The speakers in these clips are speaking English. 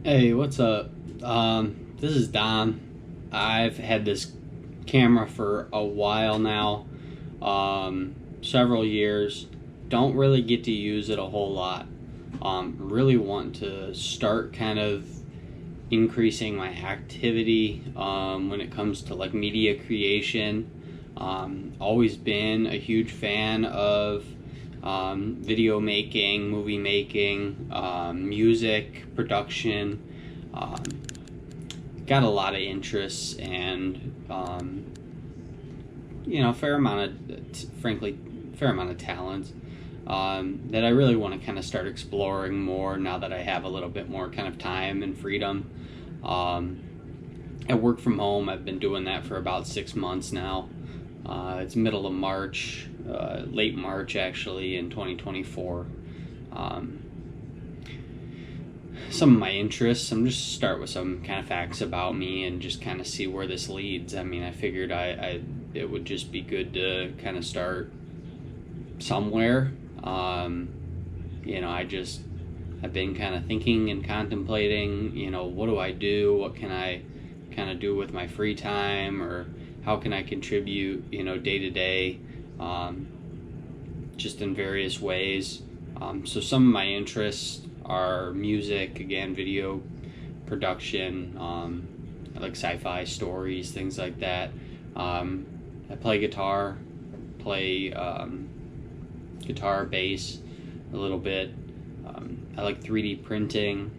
Hey, what's up? This is Don. I've had this camera for a while now, several years. Don't really get to use it a whole lot. Really want to start kind of increasing my activity when it comes to like media creation. Always been a huge fan of video making, movie making, music production. Um, got a lot of interests and fair amount of talents that I really want to kind of start exploring more now that I have a little bit more kind of time and freedom. Um, I work from home. I've been doing that for about 6 months now. It's middle of March, late March actually, in 2024. Um, some of my interests. I'm just start with some kind of facts about me and just kind of see where this leads. I mean, I figured it would just be good to kind of start somewhere. I've been kind of thinking and contemplating. What do I do? What can I kind of do with my free time, or how can I contribute? Day to day, just in various ways. So some of my interests are music, again, video production. I like sci-fi stories, things like that. I play guitar, play guitar, bass, a little bit. I like 3D printing.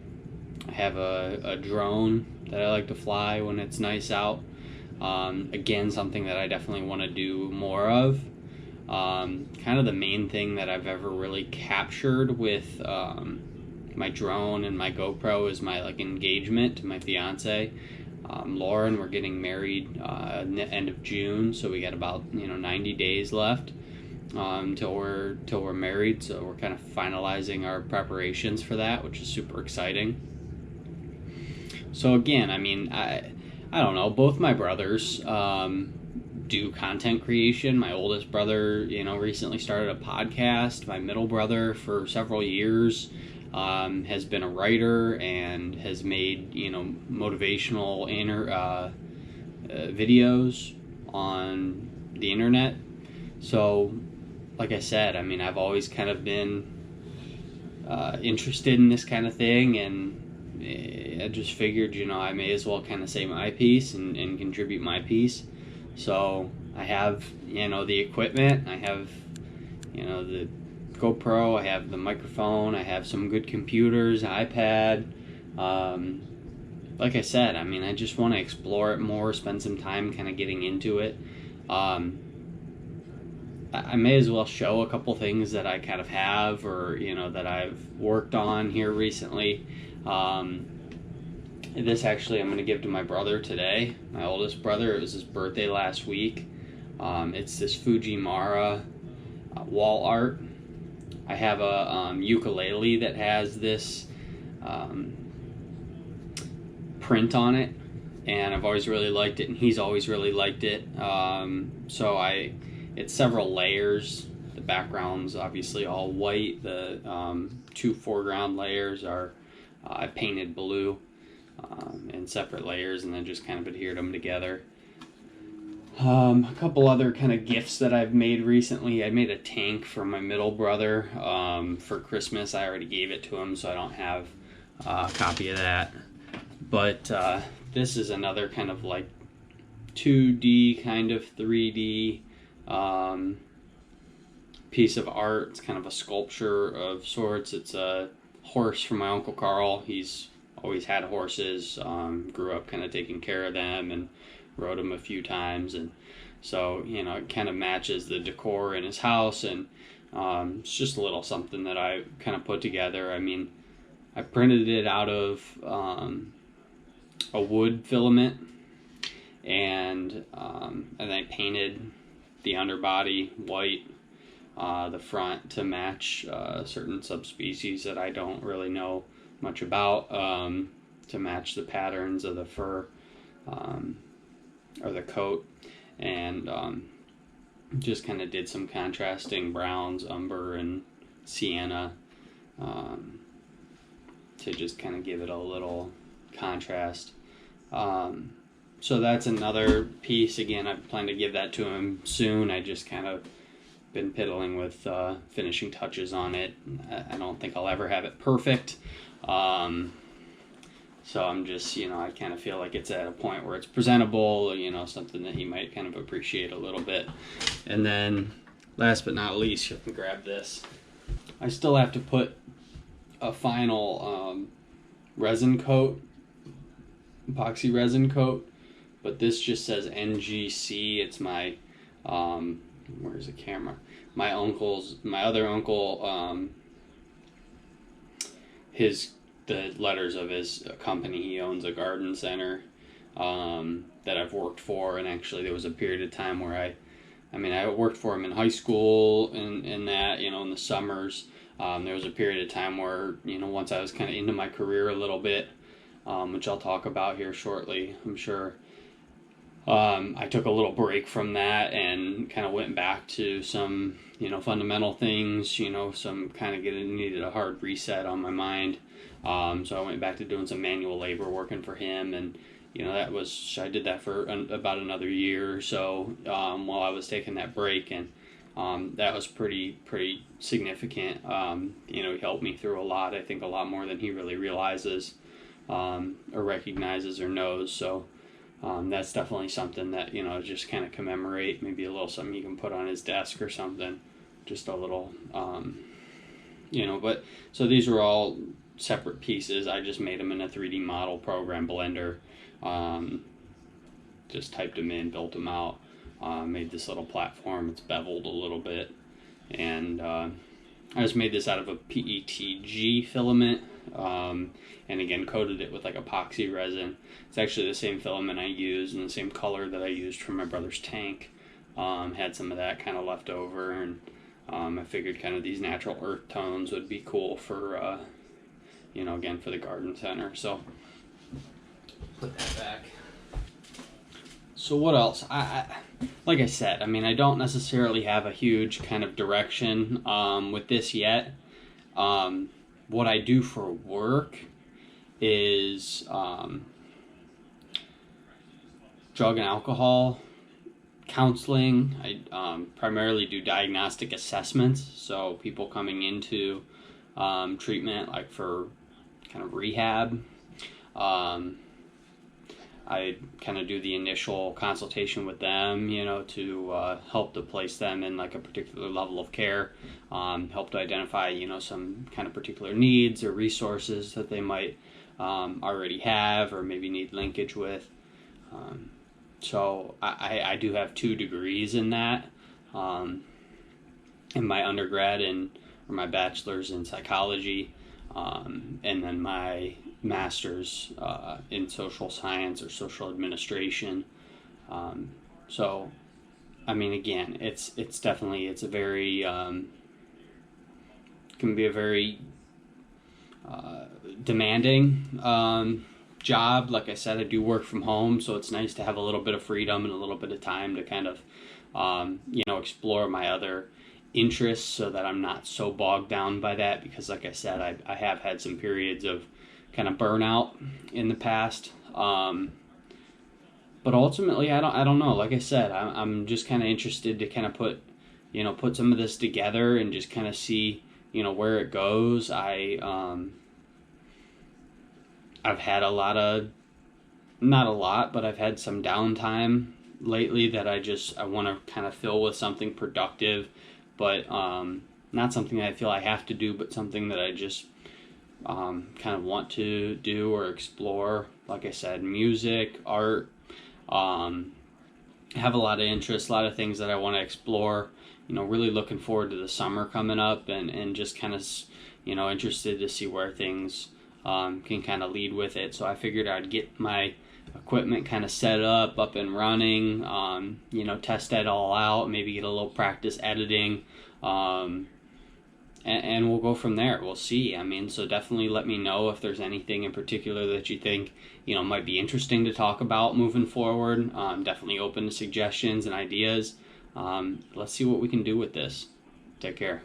I have a drone that I like to fly when it's nice out. Again, something that I definitely want to do more of. Kind of the main thing that I've ever really captured with my drone and my GoPro is my engagement to my fiance, Lauren. We're getting married the end of June, so we got about 90 days left till we're married. So we're kind of finalizing our preparations for that, which is super exciting. So again, I mean, I don't know. Both my brothers do content creation. My oldest brother, recently started a podcast. My middle brother, for several years, has been a writer and has made motivational videos on the internet. So, like I said, I mean, I've always kind of been interested in this kind of thing, and I just figured, I may as well kind of say my piece and contribute my piece. So I have, the equipment. I have, the GoPro. I have the microphone. I have some good computers, iPad. Like I said, I mean, I just want to explore it more, spend some time kind of getting into it. I may as well show a couple things that I kind of have, or that I've worked on here recently. This actually I'm going to give to my brother today, my oldest brother. It was his birthday last week. It's this Fujimura wall art. I have a ukulele that has this print on it, and I've always really liked it, and he's always really liked it. It's several layers. The background's obviously all white. The two foreground layers are I painted blue in separate layers, and then just kind of adhered them together. A couple other kind of gifts that I've made recently. I made a tank for my middle brother for Christmas. I already gave it to him, so I don't have a copy of that. But this is another kind of 2D, kind of 3D piece of art. It's kind of a sculpture of sorts. It's a horse from my Uncle Carl. He's always had horses, grew up kind of taking care of them, and rode them a few times. And so, it kind of matches the decor in his house, and it's just a little something that I kind of put together. I mean, I printed it out of a wood filament, and I painted the underbody white, the front to match certain subspecies that I don't really know much about, to match the patterns of the fur or the coat, and just kind of did some contrasting browns, umber and sienna, to just kind of give it a little contrast. So that's another piece. Again, I plan to give that to him soon. I just kind of been piddling with finishing touches on it. I don't think I'll ever have it perfect. So I'm just, I kind of feel like it's at a point where it's presentable, something that he might kind of appreciate a little bit. And then last but not least, you can grab this. I still have to put a final resin coat, epoxy resin coat, but this just says NGC. It's my, where's the camera? My other uncle, the letters of his company. He owns a garden center that I've worked for, and actually there was a period of time where I worked for him in high school and that, in the summers. There was a period of time where, once I was kind of into my career a little bit, which I'll talk about here shortly, I'm sure, I took a little break from that and kind of went back to some, fundamental things, some kind of needed a hard reset on my mind. So I went back to doing some manual labor working for him, and I did that for about another year or so while I was taking that break, and that was pretty significant. He helped me through a lot. I think a lot more than he really realizes or recognizes or knows. So that's definitely something that just kind of commemorate. Maybe a little something you can put on his desk or something. Just a little, But so these were all separate pieces. I just made them in a 3D model program, Blender. Just typed them in, built them out, made this little platform. It's beveled a little bit, and I just made this out of a PETG filament, and again coated it with like epoxy resin. It's actually the same filament I used and the same color that I used for my brother's tank. Had some of that kind of left over, and I figured kind of these natural earth tones would be cool for again for the garden center. So put that back. So what else? I like I said, I don't necessarily have a huge kind of direction with this yet. What I do for work is drug and alcohol counseling. I primarily do diagnostic assessments, so people coming into treatment, like for kind of rehab. I kind of do the initial consultation with them, to help to place them in like a particular level of care, help to identify, some kind of particular needs or resources that they might already have or maybe need linkage with. So I do have 2 degrees in that, in my undergrad or my bachelor's in psychology, and then my master's in social science or social administration. So again, it's definitely, it's a very can be a very demanding job. Like I said, I do work from home, so it's nice to have a little bit of freedom and a little bit of time to kind of explore my other interests, so that I'm not so bogged down by that, because like I said, I have had some periods of kind of burnout in the past, but ultimately I don't know. Like I said, I'm just kind of interested to kind of put some of this together and just kind of see where it goes. I've had not a lot, but I've had some downtime lately that I want to kind of fill with something productive, but not something I feel I have to do, but something that I just kind of want to do or explore. Like I said, music, art, have a lot of interests, a lot of things that I want to explore. Really looking forward to the summer coming up, and just kind of interested to see where things can kind of lead with it. So I figured I'd get my equipment kind of set up and running, test it all out, maybe get a little practice editing, and we'll go from there. We'll see. So definitely let me know if there's anything in particular that you think, might be interesting to talk about moving forward. Definitely open to suggestions and ideas. Let's see what we can do with this. Take care.